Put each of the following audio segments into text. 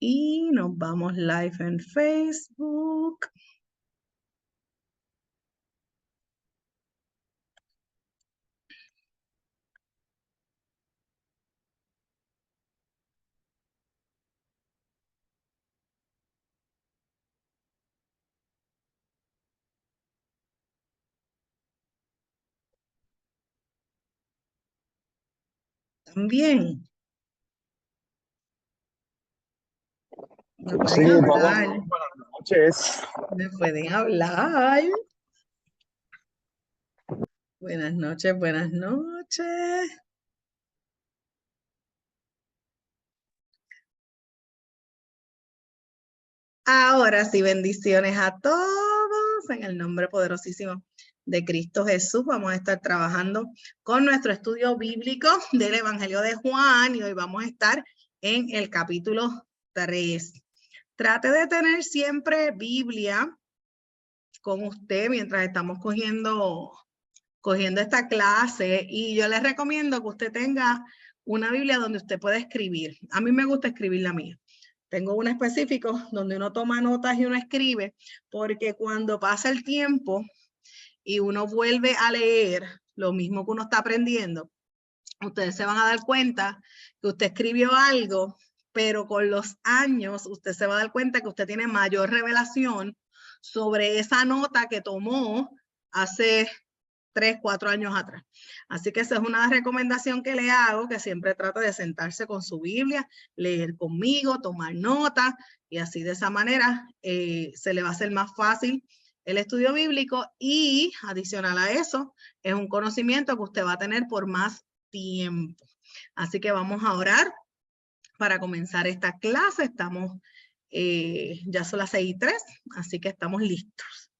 Y nos vamos live en Facebook. También. Me pueden Sí, hablar. buenas noches. Me pueden hablar. Buenas noches, buenas noches. Ahora sí, bendiciones a todos en el nombre poderosísimo de Cristo Jesús. Vamos a estar trabajando con nuestro estudio bíblico del Evangelio de Juan y hoy vamos a estar en el capítulo 3. Trate de tener siempre Biblia con usted mientras estamos cogiendo esta clase y yo les recomiendo que usted tenga una Biblia donde usted pueda escribir. A mí me gusta escribir la mía. Tengo un específico donde uno toma notas y uno escribe, porque cuando pasa el tiempo y uno vuelve a leer lo mismo que uno está aprendiendo, ustedes se van a dar cuenta que usted escribió algo, pero con los años usted se va a dar cuenta que usted tiene mayor revelación sobre esa nota que tomó hace 3, 4 años atrás. Así que esa es una recomendación que le hago, que siempre trata de sentarse con su Biblia, leer conmigo, tomar notas y así de esa manera se le va a hacer más fácil el estudio bíblico y adicional a eso es un conocimiento que usted va a tener por más tiempo. Así que vamos a orar para comenzar esta clase. Estamos, ya son las 6:03, así que estamos listos.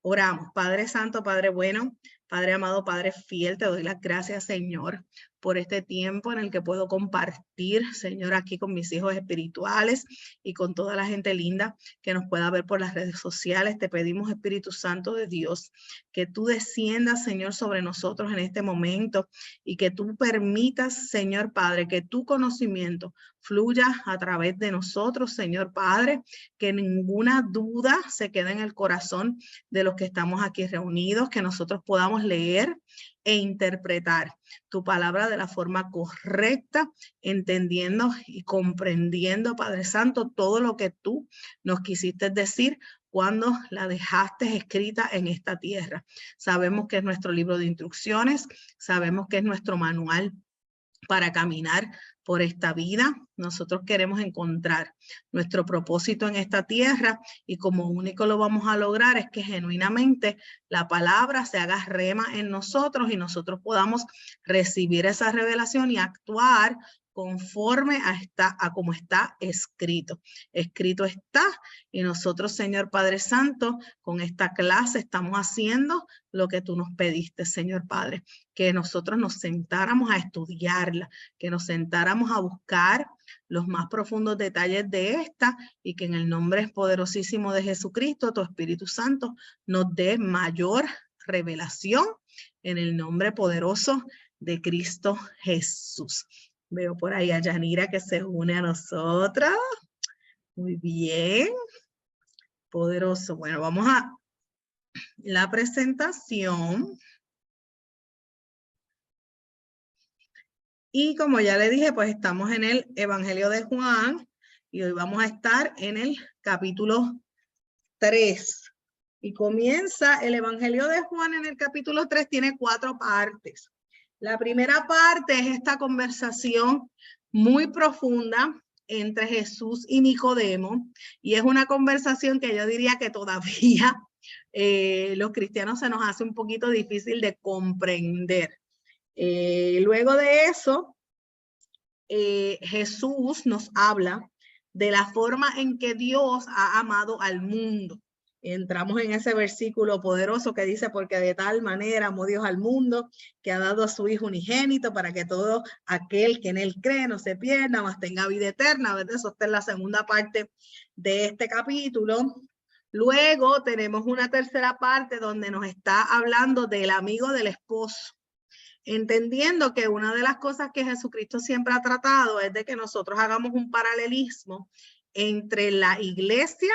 Oramos. Padre Santo, Padre bueno, Padre amado, Padre fiel, te doy las gracias, Señor, por este tiempo en el que puedo compartir, Señor, aquí con mis hijos espirituales y con toda la gente linda que nos pueda ver por las redes sociales. Te pedimos, Espíritu Santo de Dios, que tú desciendas, Señor, sobre nosotros en este momento y que tú permitas, Señor Padre, que tu conocimiento fluya a través de nosotros, Señor Padre, que ninguna duda se quede en el corazón de los que estamos aquí reunidos, que nosotros podamos leer e interpretar tu palabra de la forma correcta, entendiendo y comprendiendo, Padre Santo, todo lo que tú nos quisiste decir cuando la dejaste escrita en esta tierra. Sabemos que es nuestro libro de instrucciones, sabemos que es nuestro manual para caminar por esta vida. Nosotros queremos encontrar nuestro propósito en esta tierra y como único lo vamos a lograr es que genuinamente la palabra se haga rema en nosotros y nosotros podamos recibir esa revelación y actuar conforme a como está escrito. Escrito está y nosotros, Señor Padre Santo, con esta clase estamos haciendo lo que tú nos pediste, Señor Padre, que nosotros nos sentáramos a estudiarla, que nos sentáramos a buscar los más profundos detalles de esta y que en el nombre poderosísimo de Jesucristo, tu Espíritu Santo, nos dé mayor revelación en el nombre poderoso de Cristo Jesús. Veo por ahí a Yanira que se une a nosotros. Muy bien. Poderoso. Bueno, vamos a la presentación. Y como ya le dije, pues estamos en el Evangelio de Juan y hoy vamos a estar en el capítulo 3. Y comienza el Evangelio de Juan en el capítulo 3, tiene 4 partes. La primera parte es esta conversación muy profunda entre Jesús y Nicodemo y es una conversación que yo diría que todavía los cristianos se nos hace un poquito difícil de comprender. Luego de eso, Jesús nos habla de la forma en que Dios ha amado al mundo. Entramos en ese versículo poderoso que dice, porque de tal manera amó Dios al mundo, que ha dado a su Hijo unigénito para que todo aquel que en él cree no se pierda, mas tenga vida eterna. ¿Verdad? Eso está en la segunda parte de este capítulo. Luego tenemos una tercera parte donde nos está hablando del amigo del esposo. Entendiendo que una de las cosas que Jesucristo siempre ha tratado es de que nosotros hagamos un paralelismo entre la iglesia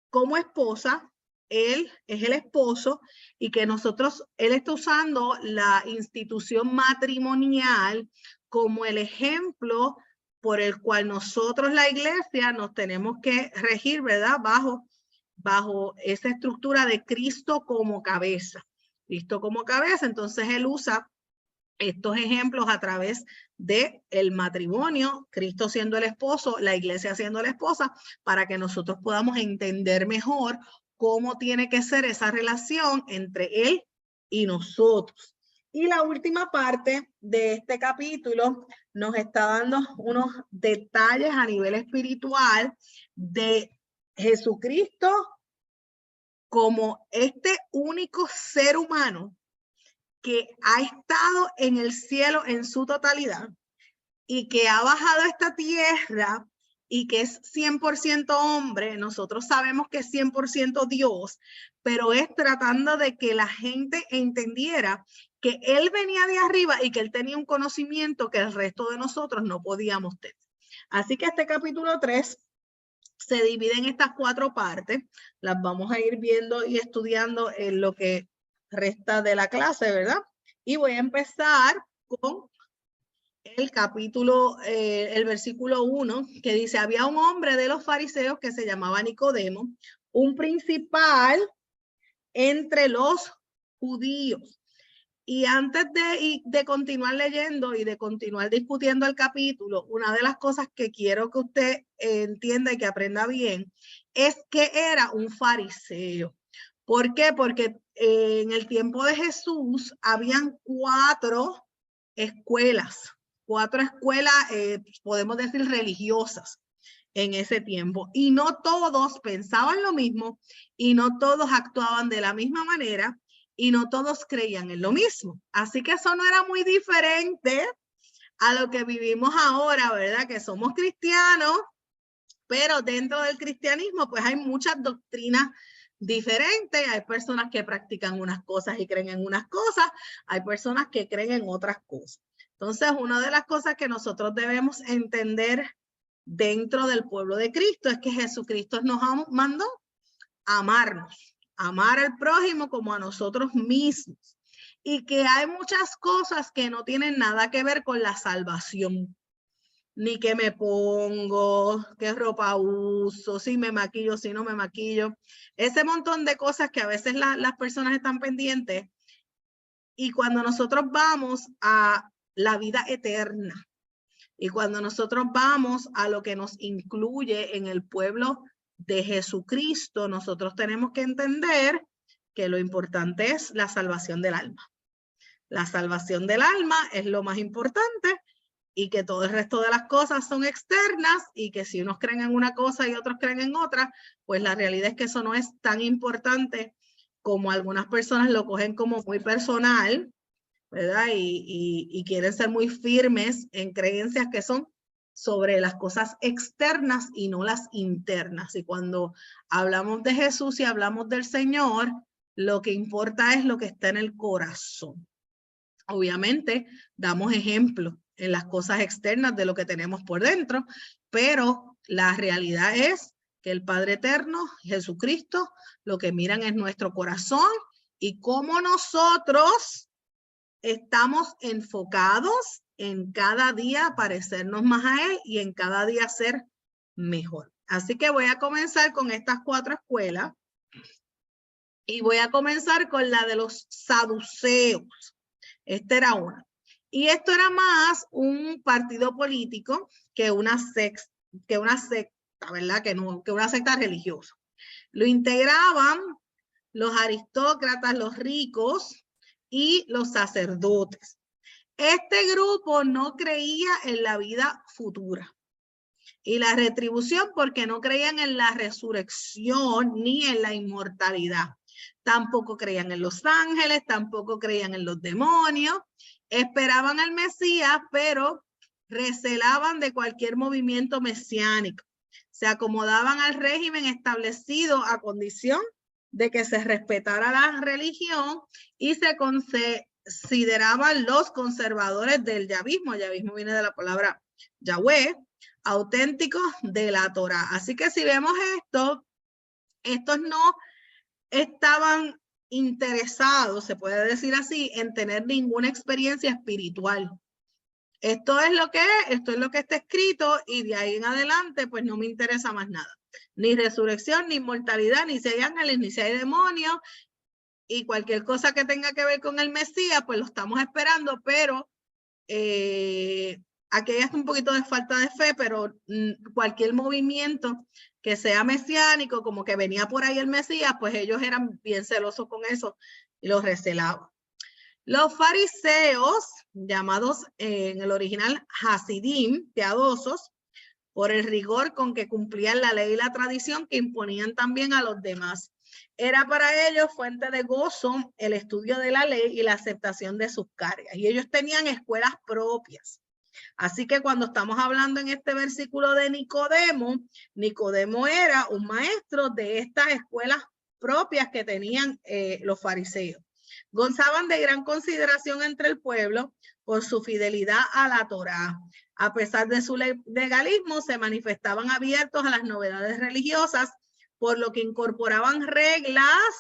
como esposa, él es el esposo, y que él está usando la institución matrimonial como el ejemplo por el cual nosotros, la iglesia, nos tenemos que regir, ¿verdad? Bajo esa estructura de Cristo como cabeza. Cristo como cabeza, entonces él usa estos ejemplos a través de el matrimonio, Cristo siendo el esposo, la iglesia siendo la esposa, para que nosotros podamos entender mejor cómo tiene que ser esa relación entre él y nosotros. Y la última parte de este capítulo nos está dando unos detalles a nivel espiritual de Jesucristo como este único ser humano que ha estado en el cielo en su totalidad y que ha bajado a esta tierra y que es 100% hombre. Nosotros sabemos que es 100% Dios, pero es tratando de que la gente entendiera que él venía de arriba y que él tenía un conocimiento que el resto de nosotros no podíamos tener. Así que este capítulo 3 se divide en estas 4 partes. Las vamos a ir viendo y estudiando en lo que resta de la clase, ¿verdad? Y voy a empezar con el capítulo, el versículo 1, que dice: había un hombre de los fariseos que se llamaba Nicodemo, un principal entre los judíos. Y antes de continuar leyendo y de continuar discutiendo el capítulo, una de las cosas que quiero que usted entienda y que aprenda bien es que era un fariseo. ¿Por qué? Porque en el tiempo de Jesús habían 4 escuelas, podemos decir religiosas en ese tiempo. Y no todos pensaban lo mismo y no todos actuaban de la misma manera y no todos creían en lo mismo. Así que eso no era muy diferente a lo que vivimos ahora, ¿verdad? Que somos cristianos, pero dentro del cristianismo pues hay muchas doctrinas diferentes. Hay personas que practican unas cosas y creen en unas cosas, hay personas que creen en otras cosas. Entonces, una de las cosas que nosotros debemos entender dentro del pueblo de Cristo es que Jesucristo nos mandó a amarnos, amar al prójimo como a nosotros mismos, y que hay muchas cosas que no tienen nada que ver con la salvación. Ni qué me pongo, qué ropa uso, si me maquillo, si no me maquillo. Ese montón de cosas que a veces las personas están pendientes. Y cuando nosotros vamos a la vida eterna y cuando nosotros vamos a lo que nos incluye en el pueblo de Jesucristo, nosotros tenemos que entender que lo importante es la salvación del alma. La salvación del alma es lo más importante, y que todo el resto de las cosas son externas, y que si unos creen en una cosa y otros creen en otra, pues la realidad es que eso no es tan importante como algunas personas lo cogen como muy personal, ¿verdad? Y quieren ser muy firmes en creencias que son sobre las cosas externas y no las internas. Y cuando hablamos de Jesús y hablamos del Señor, lo que importa es lo que está en el corazón. Obviamente, damos ejemplo en las cosas externas de lo que tenemos por dentro, pero la realidad es que el Padre Eterno, Jesucristo, lo que miran es nuestro corazón y cómo nosotros estamos enfocados en cada día parecernos más a Él y en cada día ser mejor. Así que voy a comenzar con estas 4 escuelas y voy a comenzar con la de los saduceos. Esta era una. Y esto era más un partido político que una secta, ¿verdad? Que una secta religiosa. Lo integraban los aristócratas, los ricos y los sacerdotes. Este grupo no creía en la vida futura y la retribución, porque no creían en la resurrección ni en la inmortalidad. Tampoco creían en los ángeles, tampoco creían en los demonios. Esperaban al Mesías, pero recelaban de cualquier movimiento mesiánico. Se acomodaban al régimen establecido a condición de que se respetara la religión, y se consideraban los conservadores del yavismo. Yavismo viene de la palabra Yahweh, auténticos de la Torá. Así que si vemos esto, estos no estaban interesados, se puede decir así, en tener ninguna experiencia espiritual. Esto es lo que es, esto es lo que está escrito y de ahí en adelante pues no me interesa más nada. Ni resurrección, ni inmortalidad, ni si hay ángeles, ni si hay demonios y cualquier cosa que tenga que ver con el Mesías pues lo estamos esperando, pero aquí hay un poquito de falta de fe, pero cualquier movimiento que sea mesiánico, como que venía por ahí el Mesías, pues ellos eran bien celosos con eso y los recelaban. Los fariseos, llamados en el original Hasidim, piadosos, por el rigor con que cumplían la ley y la tradición que imponían también a los demás. Era para ellos fuente de gozo el estudio de la ley y la aceptación de sus cargas. Y ellos tenían escuelas propias. Así que cuando estamos hablando en este versículo de Nicodemo, Nicodemo era un maestro de estas escuelas propias que tenían los fariseos. Gozaban de gran consideración entre el pueblo por su fidelidad a la Torá. A pesar de su legalismo, se manifestaban abiertos a las novedades religiosas, por lo que incorporaban reglas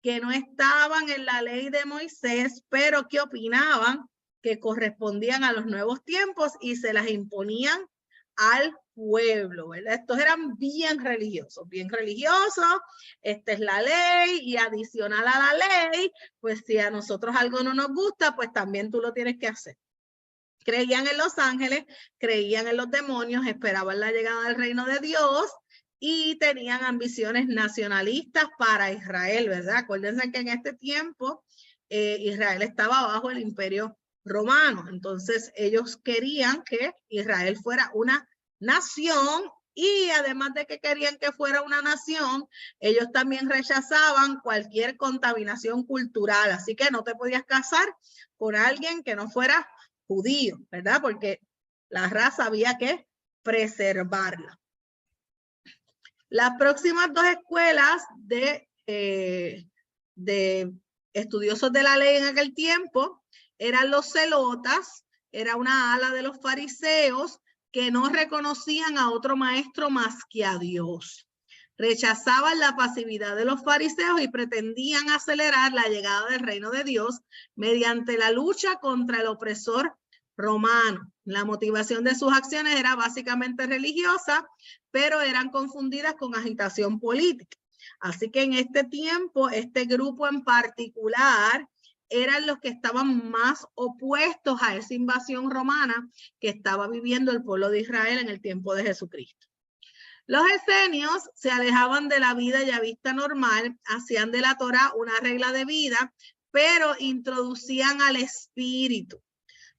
que no estaban en la ley de Moisés, pero que opinaban que correspondían a los nuevos tiempos y se las imponían al pueblo, ¿verdad? Estos eran bien religiosos, esta es la ley y adicional a la ley, pues si a nosotros algo no nos gusta, pues también tú lo tienes que hacer. Creían en los ángeles, creían en los demonios, esperaban la llegada del reino de Dios y tenían ambiciones nacionalistas para Israel, ¿verdad? Acuérdense que en este tiempo Israel estaba bajo el imperio romano, entonces ellos querían que Israel fuera una nación y además de que querían que fuera una nación, ellos también rechazaban cualquier contaminación cultural, así que no te podías casar con alguien que no fuera judío, ¿verdad? Porque la raza había que preservarla. Las próximas dos escuelas de estudiosos de la ley en aquel tiempo eran los celotas, era una ala de los fariseos que no reconocían a otro maestro más que a Dios. Rechazaban la pasividad de los fariseos y pretendían acelerar la llegada del reino de Dios mediante la lucha contra el opresor romano. La motivación de sus acciones era básicamente religiosa, pero eran confundidas con agitación política. Así que en este tiempo, este grupo en particular eran los que estaban más opuestos a esa invasión romana que estaba viviendo el pueblo de Israel en el tiempo de Jesucristo. Los esenios se alejaban de la vida ya vista normal, hacían de la Torá una regla de vida, pero introducían al espíritu.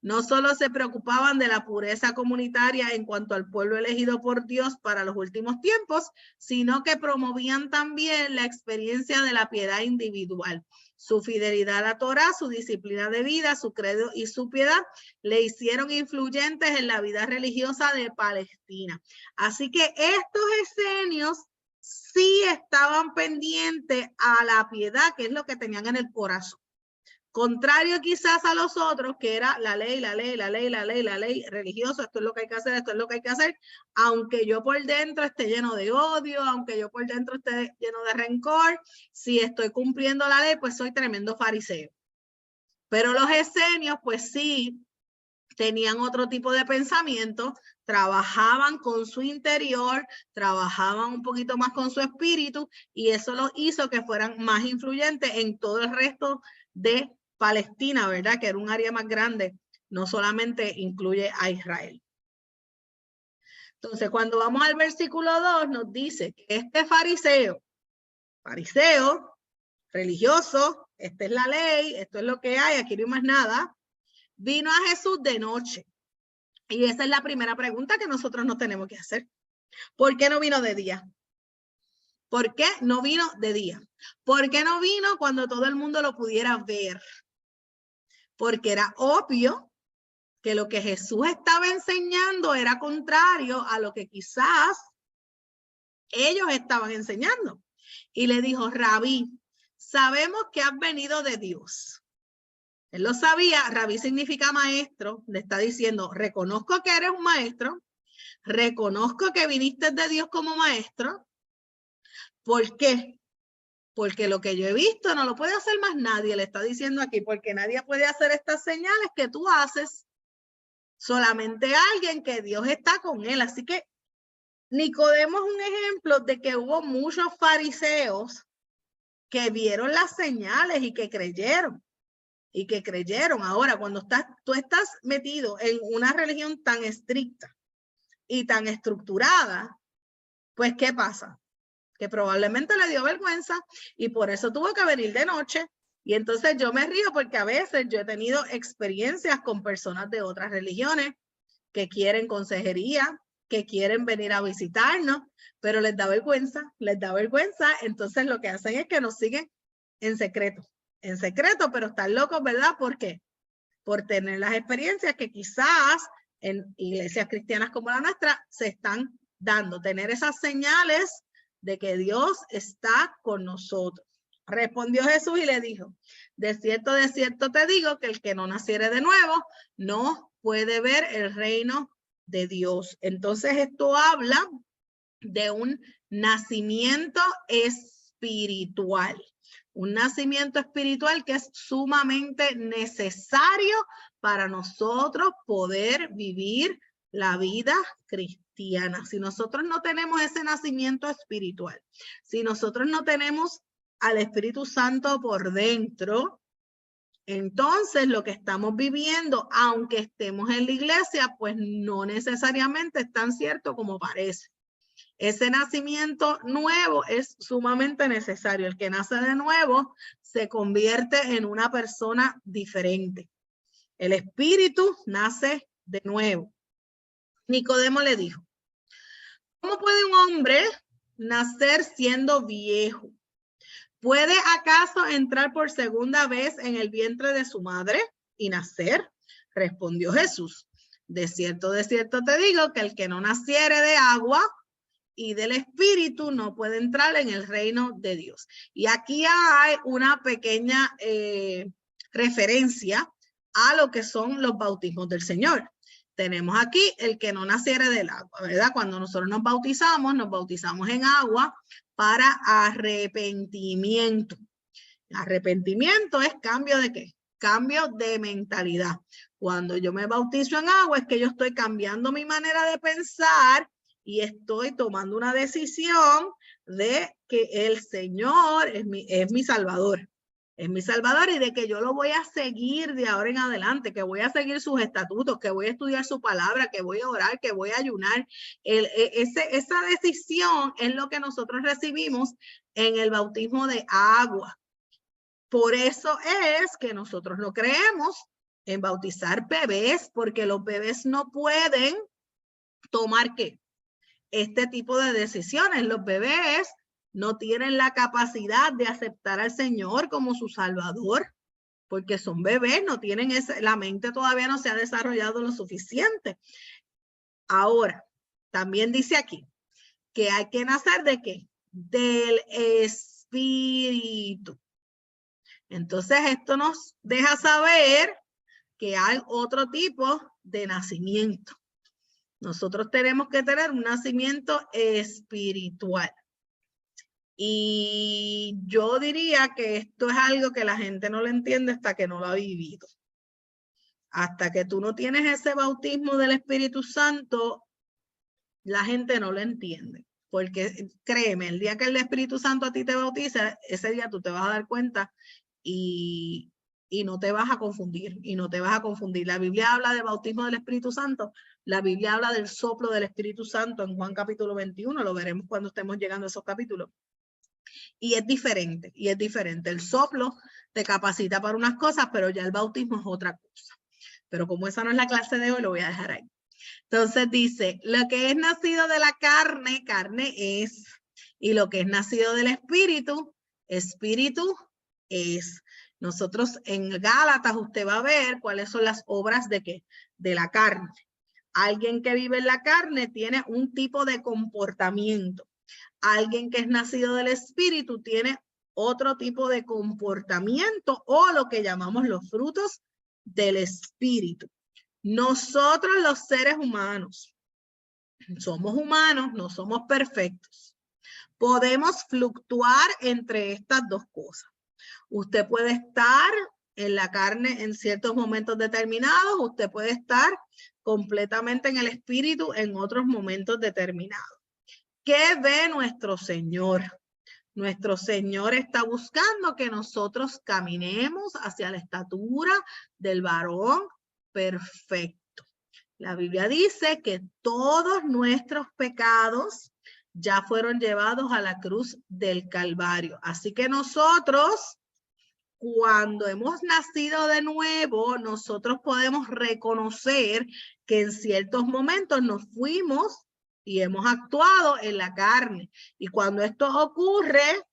No solo se preocupaban de la pureza comunitaria en cuanto al pueblo elegido por Dios para los últimos tiempos, sino que promovían también la experiencia de la piedad individual. Su fidelidad a la Torá, su disciplina de vida, su credo y su piedad le hicieron influyentes en la vida religiosa de Palestina. Así que estos esenios sí estaban pendientes a la piedad, que es lo que tenían en el corazón. Contrario quizás a los otros, que era la ley religiosa, esto es lo que hay que hacer, esto es lo que hay que hacer, aunque yo por dentro esté lleno de odio, aunque yo por dentro esté lleno de rencor, si estoy cumpliendo la ley, pues soy tremendo fariseo. Pero los esenios, pues sí, tenían otro tipo de pensamiento, trabajaban con su interior, trabajaban un poquito más con su espíritu y eso los hizo que fueran más influyentes en todo el resto de Palestina, ¿verdad? Que era un área más grande, no solamente incluye a Israel. Entonces, cuando vamos al versículo 2, nos dice que este fariseo, religioso, esta es la ley, esto es lo que hay, aquí no hay más nada, vino a Jesús de noche. Y esa es la primera pregunta que nosotros nos tenemos que hacer. ¿Por qué no vino de día? ¿Por qué no vino de día? ¿Por qué no vino cuando todo el mundo lo pudiera ver? Porque era obvio que lo que Jesús estaba enseñando era contrario a lo que quizás ellos estaban enseñando. Y le dijo, Rabí, sabemos que has venido de Dios. Él lo sabía, Rabí significa maestro, le está diciendo, reconozco que eres un maestro Reconozco que viniste de Dios como maestro. ¿Por qué? Porque lo que yo he visto no lo puede hacer más nadie, le está diciendo aquí, porque nadie puede hacer estas señales que tú haces, solamente alguien que Dios está con él. Así que Nicodemo es un ejemplo de que hubo muchos fariseos que vieron las señales y que creyeron. Ahora, cuando tú estás metido en una religión tan estricta y tan estructurada, pues ¿qué pasa? Que probablemente le dio vergüenza y por eso tuvo que venir de noche. Y entonces yo me río porque a veces yo he tenido experiencias con personas de otras religiones que quieren consejería, que quieren venir a visitarnos, pero les da vergüenza, entonces lo que hacen es que nos siguen en secreto, pero están locos, ¿verdad? ¿Por qué? Por tener las experiencias que quizás en iglesias cristianas como la nuestra se están dando, tener esas señales de que Dios está con nosotros. Respondió Jesús y le dijo, de cierto te digo que el que no naciere de nuevo no puede ver el reino de Dios. Entonces esto habla de un nacimiento espiritual. Un nacimiento espiritual que es sumamente necesario para nosotros poder vivir la vida cristiana. Si nosotros no tenemos ese nacimiento espiritual, si nosotros no tenemos al Espíritu Santo por dentro, entonces lo que estamos viviendo, aunque estemos en la iglesia, pues no necesariamente es tan cierto como parece. Ese nacimiento nuevo es sumamente necesario. El que nace de nuevo se convierte en una persona diferente. El espíritu nace de nuevo. Nicodemo le dijo, ¿cómo puede un hombre nacer siendo viejo? ¿Puede acaso entrar por segunda vez en el vientre de su madre y nacer? Respondió Jesús, de cierto te digo que el que no naciere de agua y del Espíritu no puede entrar en el reino de Dios. Y aquí hay una pequeña referencia a lo que son los bautismos del Señor. Tenemos aquí el que no naciere del agua, ¿verdad? Cuando nosotros nos bautizamos en agua para arrepentimiento. Arrepentimiento es cambio de ¿qué? Cambio de mentalidad. Cuando yo me bautizo en agua es que yo estoy cambiando mi manera de pensar y estoy tomando una decisión de que el Señor es mi Salvador. Es mi Salvador y de que yo lo voy a seguir de ahora en adelante, que voy a seguir sus estatutos, que voy a estudiar su palabra, que voy a orar, que voy a ayunar. Esa decisión es lo que nosotros recibimos en el bautismo de agua. Por eso es que nosotros no creemos en bautizar bebés, porque los bebés no pueden tomar ¿qué? Este tipo de decisiones. Los bebés no tienen la capacidad de aceptar al Señor como su Salvador, porque son bebés, no tienen la mente todavía no se ha desarrollado lo suficiente. Ahora, también dice aquí que hay que nacer ¿de qué? Del Espíritu. Entonces, esto nos deja saber que hay otro tipo de nacimiento. Nosotros tenemos que tener un nacimiento espiritual. Y yo diría que esto es algo que la gente no lo entiende hasta que no lo ha vivido. Hasta que tú no tienes ese bautismo del Espíritu Santo, la gente no lo entiende. Porque créeme, el día que el Espíritu Santo a ti te bautiza, ese día tú te vas a dar cuenta y no te vas a confundir, La Biblia habla de bautismo del Espíritu Santo, la Biblia habla del soplo del Espíritu Santo en Juan capítulo 21, lo veremos cuando estemos llegando a esos capítulos. Y es diferente. El soplo te capacita para unas cosas, pero ya el bautismo es otra cosa. Pero como esa no es la clase de hoy, lo voy a dejar ahí. Entonces dice, lo que es nacido de la carne, carne es. Y lo que es nacido del espíritu, espíritu es. Nosotros en Gálatas usted va a ver cuáles son las obras de ¿qué? De la carne. Alguien que vive en la carne tiene un tipo de comportamiento. Alguien que es nacido del espíritu tiene otro tipo de comportamiento o lo que llamamos los frutos del espíritu. Nosotros los seres humanos Somos humanos, no somos perfectos. Podemos fluctuar entre estas dos cosas. Usted puede estar en la carne en ciertos momentos determinados, usted puede estar completamente en el espíritu en otros momentos determinados. ¿Qué ve nuestro Señor? Nuestro Señor está buscando que nosotros caminemos hacia la estatura del varón perfecto. La Biblia dice que todos nuestros pecados ya fueron llevados a la cruz del Calvario. Así que nosotros, cuando hemos nacido de nuevo, nosotros podemos reconocer que en ciertos momentos nos fuimos y hemos actuado en la carne. Y cuando esto ocurre,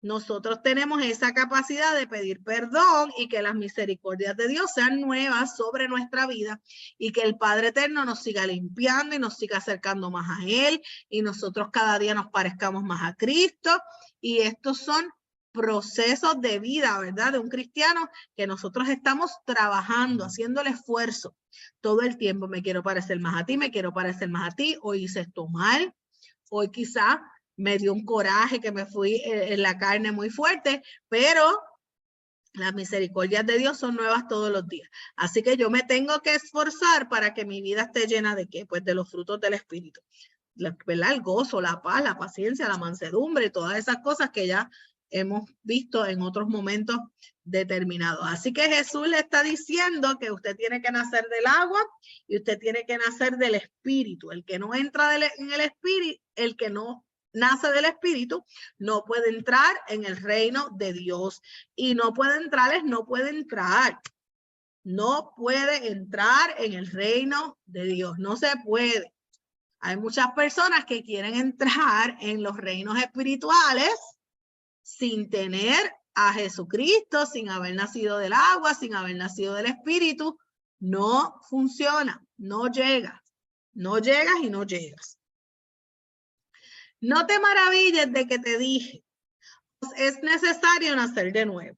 nosotros tenemos esa capacidad de pedir perdón y que las misericordias de Dios sean nuevas sobre nuestra vida y que el Padre Eterno nos siga limpiando y nos siga acercando más a Él y nosotros cada día nos parezcamos más a Cristo. Y estos son procesos de vida, ¿verdad? De un cristiano que nosotros estamos trabajando, haciendo el esfuerzo todo el tiempo. Me quiero parecer más a ti, me quiero parecer más a ti. Hoy hice esto mal, hoy quizá me dio un coraje que me fui en la carne muy fuerte, pero las misericordias de Dios son nuevas todos los días. Así que yo me tengo que esforzar para que mi vida esté llena de ¿qué? Pues de los frutos del Espíritu. ¿Verdad? El gozo, la paz, la paciencia, la mansedumbre, todas esas cosas que ya hemos visto en otros momentos determinados. Así que Jesús le está diciendo que usted tiene que nacer del agua y usted tiene que nacer del Espíritu. El que no entra en el Espíritu, el que no nace del Espíritu, no puede entrar en el reino de Dios. Y no puede entrar, no puede entrar. No puede entrar en el reino de Dios. No se puede. Hay muchas personas que quieren entrar en los reinos espirituales sin tener a Jesucristo, sin haber nacido del agua, sin haber nacido del Espíritu. No funciona, no llega. No llegas y no llegas. No te maravilles de que te dije, pues es necesario nacer de nuevo.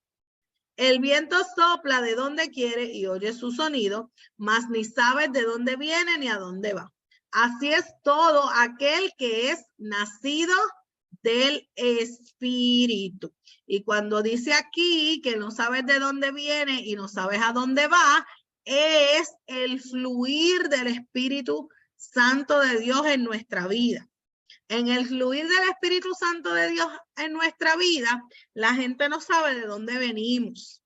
El viento sopla de donde quiere y oye su sonido, mas ni sabes de dónde viene ni a dónde va. Así es todo aquel que es nacido del Espíritu. Y cuando dice aquí que no sabes de dónde viene y no sabes a dónde va, es el fluir del Espíritu Santo de Dios en nuestra vida. En el fluir del Espíritu Santo de Dios en nuestra vida, la gente no sabe de dónde venimos.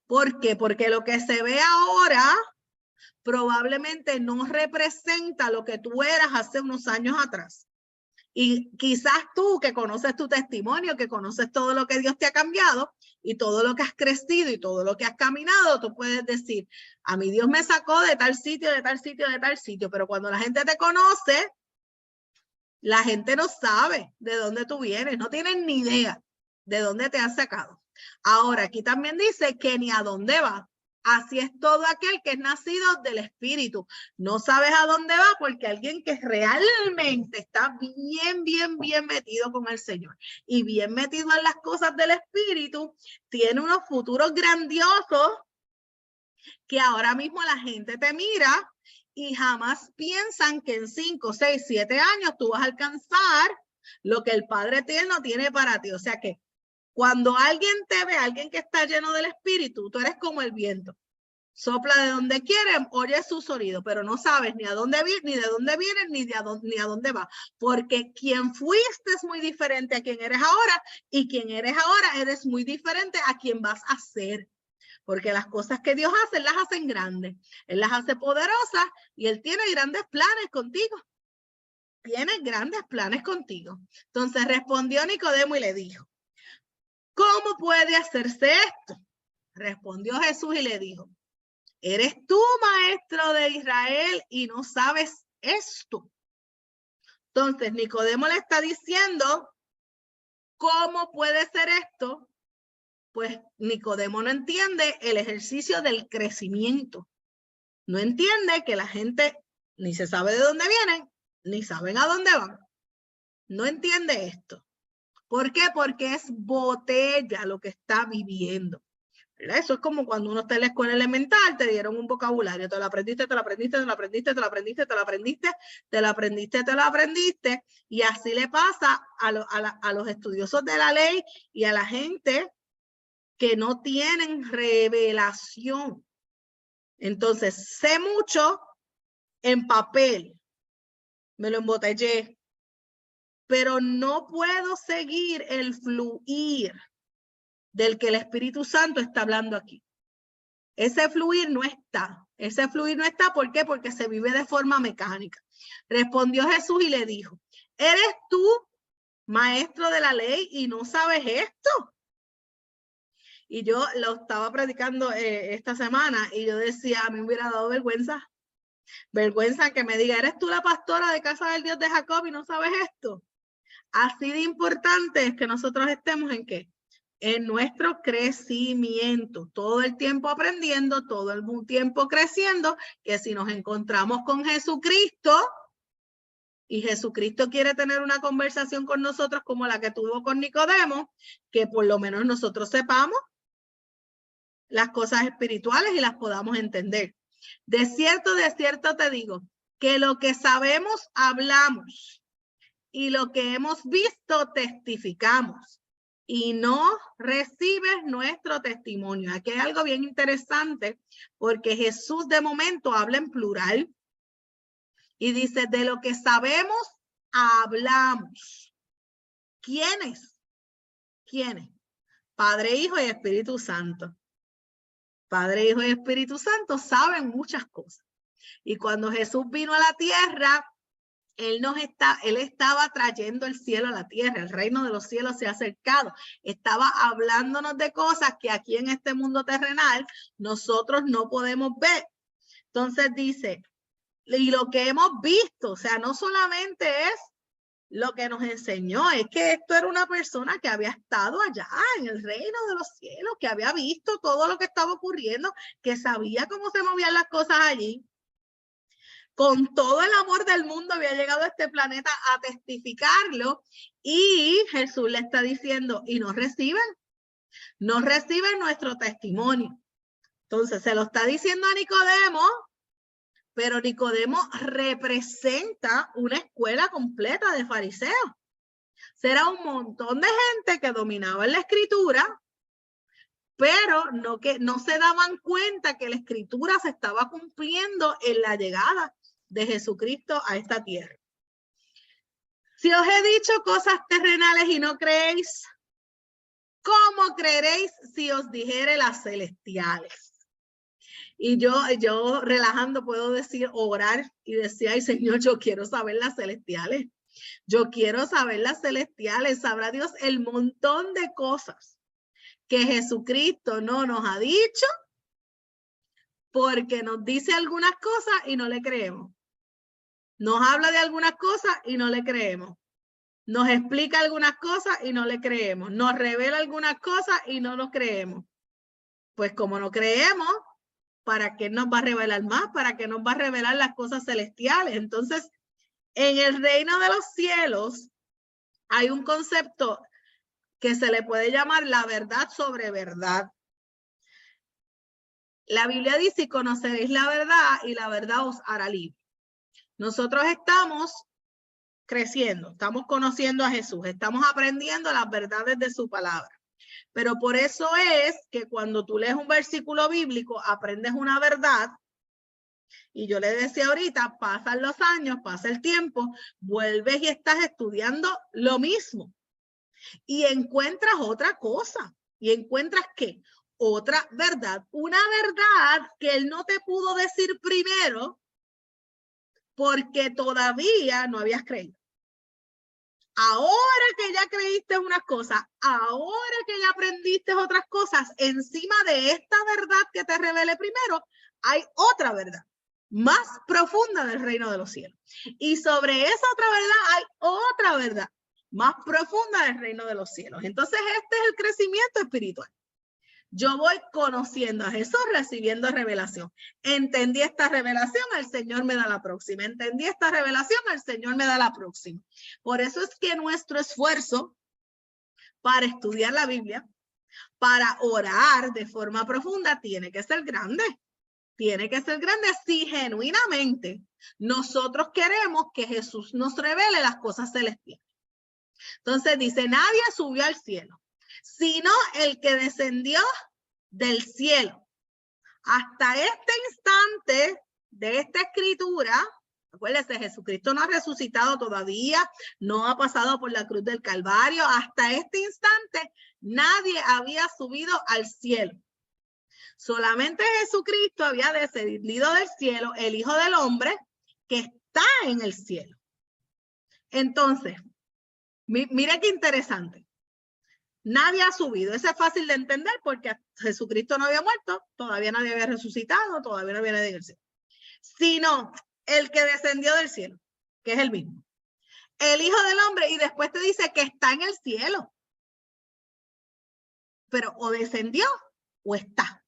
¿Por qué? Porque lo que se ve ahora probablemente no representa lo que tú eras hace unos años atrás. Y quizás tú que conoces tu testimonio, que conoces todo lo que Dios te ha cambiado y todo lo que has crecido y todo lo que has caminado, tú puedes decir, a mí Dios me sacó de tal sitio, de tal sitio, de tal sitio. Pero cuando la gente te conoce, la gente no sabe de dónde tú vienes, no tienen ni idea de dónde te has sacado. Ahora, aquí también dice que ni a dónde va. Así es todo aquel que es nacido del Espíritu. No sabes a dónde va porque alguien que realmente está bien metido con el Señor y bien metido en las cosas del Espíritu, tiene unos futuros grandiosos que ahora mismo la gente te mira y jamás piensan que en 5, 6, 7 años tú vas a alcanzar lo que el Padre Eterno tiene para ti. O sea que cuando alguien te ve, alguien que está lleno del Espíritu, tú eres como el viento. Sopla de donde quiere, oye su sonido, pero no sabes ni a dónde viene, ni de dónde viene, ni a dónde va. Porque quien fuiste es muy diferente a quien eres ahora y quien eres ahora eres muy diferente a quien vas a ser. Porque las cosas que Dios hace, Él las hace grandes. Él las hace poderosas y Él tiene grandes planes contigo. Tiene grandes planes contigo. Entonces respondió Nicodemo y le dijo, ¿cómo puede hacerse esto? Respondió Jesús y le dijo, ¿eres tú, maestro de Israel, y no sabes esto? Entonces Nicodemo le está diciendo, ¿cómo puede ser esto? Pues Nicodemo no entiende el ejercicio del crecimiento. No entiende que la gente ni se sabe de dónde vienen, ni saben a dónde van. No entiende esto. ¿Por qué? Porque es botella lo que está viviendo. ¿verdad? Eso es como cuando uno está en la escuela elemental, te dieron un vocabulario, te lo aprendiste, te lo aprendiste, te lo aprendiste, te lo aprendiste, te lo aprendiste, te lo aprendiste, te lo aprendiste, y así le pasa a los estudiosos de la ley y a la gente que no tienen revelación. Entonces, sé mucho en papel, me lo embotellé, pero no puedo seguir el fluir del que el Espíritu Santo está hablando aquí. Ese fluir no está. Ese fluir no está, ¿por qué? Porque se vive de forma mecánica. Respondió Jesús y le dijo, ¿eres tú maestro de la ley y no sabes esto? Y yo lo estaba predicando esta semana y yo decía, a mí me hubiera dado vergüenza que me diga, ¿eres tú la pastora de Casa del Dios de Jacob y no sabes esto? Así de importante es que nosotros estemos ¿en qué? En nuestro crecimiento, todo el tiempo aprendiendo, todo el tiempo creciendo, que si nos encontramos con Jesucristo y Jesucristo quiere tener una conversación con nosotros como la que tuvo con Nicodemo, que por lo menos nosotros sepamos las cosas espirituales y las podamos entender. De cierto te digo, que lo que sabemos hablamos y lo que hemos visto testificamos y no recibes nuestro testimonio. Aquí hay algo bien interesante porque Jesús de momento habla en plural y dice, de lo que sabemos, hablamos. ¿Quiénes? ¿Quiénes? Padre, Hijo y Espíritu Santo. Padre, Hijo y Espíritu Santo saben muchas cosas. Y cuando Jesús vino a la tierra, Él estaba trayendo el cielo a la tierra, el reino de los cielos se ha acercado. Estaba hablándonos de cosas que aquí en este mundo terrenal nosotros no podemos ver. Entonces dice, y lo que hemos visto, o sea, no solamente es lo que nos enseñó, es que esto era una persona que había estado allá en el reino de los cielos, que había visto todo lo que estaba ocurriendo, que sabía cómo se movían las cosas allí. Con todo el amor del mundo había llegado a este planeta a testificarlo y Jesús le está diciendo, y no reciben nuestro testimonio. Entonces se lo está diciendo a Nicodemo, pero Nicodemo representa una escuela completa de fariseos. Será un montón de gente que dominaba la escritura, pero no se daban cuenta que la escritura se estaba cumpliendo en la llegada de Jesucristo a esta tierra. Si os he dicho cosas terrenales y no creéis, ¿cómo creeréis si os dijere las celestiales? Y yo relajando puedo decir, orar y decir, ay Señor, yo quiero saber las celestiales. Yo quiero saber las celestiales. Sabrá Dios el montón de cosas que Jesucristo no nos ha dicho porque nos dice algunas cosas y no le creemos. Nos habla de algunas cosas y no le creemos. Nos explica algunas cosas y no le creemos. Nos revela algunas cosas y no nos creemos. Pues como no creemos, ¿para qué nos va a revelar más? ¿Para qué nos va a revelar las cosas celestiales? Entonces, en el reino de los cielos hay un concepto que se le puede llamar la verdad sobre verdad. La Biblia dice, conoceréis la verdad y la verdad os hará libre. Nosotros estamos creciendo, estamos conociendo a Jesús, estamos aprendiendo las verdades de su palabra. Pero por eso es que cuando tú lees un versículo bíblico, aprendes una verdad. Y yo le decía ahorita, pasan los años, pasa el tiempo, vuelves y estás estudiando lo mismo. Y encuentras otra cosa. ¿Y encuentras qué? Otra verdad. Una verdad que él no te pudo decir primero porque todavía no habías creído. Ahora que ya creíste unas cosas, ahora que ya aprendiste otras cosas, encima de esta verdad que te revelé primero, hay otra verdad más profunda del reino de los cielos. Y sobre esa otra verdad hay otra verdad más profunda del reino de los cielos. Entonces este es el crecimiento espiritual. Yo voy conociendo a Jesús, recibiendo revelación. Entendí esta revelación, el Señor me da la próxima. Entendí esta revelación, el Señor me da la próxima. Por eso es que nuestro esfuerzo para estudiar la Biblia, Para orar de forma profunda tiene que ser grande. Tiene que ser grande si genuinamente nosotros queremos que Jesús nos revele las cosas celestiales. Entonces dice, nadie subió al cielo, sino el que descendió del cielo. Hasta este instante de esta escritura, acuérdense, Jesucristo no ha resucitado todavía, no ha pasado por la cruz del Calvario. Hasta este instante, nadie había subido al cielo. Solamente Jesucristo había descendido del cielo, el Hijo del Hombre, que está en el cielo. Entonces, mire qué interesante. Nadie ha subido. Eso es fácil de entender porque Jesucristo no había muerto, todavía nadie había resucitado, todavía no había nadie en el cielo. Sino el que descendió del cielo, que es el mismo. El Hijo del Hombre, y después te dice que está en el cielo. Pero o descendió o está.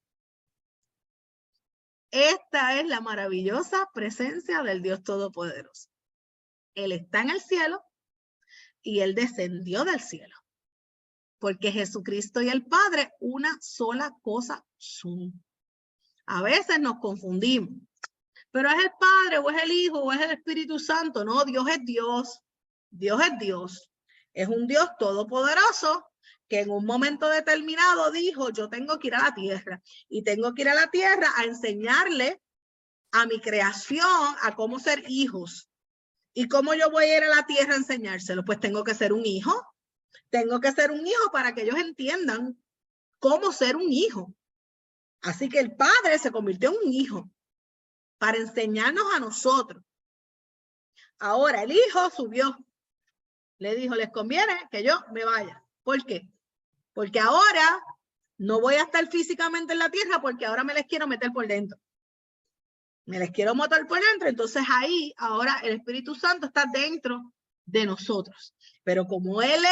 Esta es la maravillosa presencia del Dios Todopoderoso. Él está en el cielo y Él descendió del cielo. Porque Jesucristo y el Padre, una sola cosa son. A veces nos confundimos. Pero es el Padre, o es el Hijo, o es el Espíritu Santo. No, Dios es Dios. Dios es Dios. Es un Dios todopoderoso que en un momento determinado dijo, yo tengo que ir a la tierra. Y tengo que ir a la tierra a enseñarle a mi creación a cómo ser hijos. ¿Y cómo yo voy a ir a la tierra a enseñárselo? Pues tengo que ser un hijo. Tengo que ser un hijo para que ellos entiendan cómo ser un hijo. Así que el Padre se convirtió en un hijo para enseñarnos a nosotros. Ahora el Hijo subió. Le dijo, les conviene que yo me vaya. ¿Por qué? Porque ahora no voy a estar físicamente en la tierra porque ahora me les quiero meter por dentro. Me les quiero meter por dentro. Entonces ahí, ahora el Espíritu Santo está dentro de nosotros. Pero como Él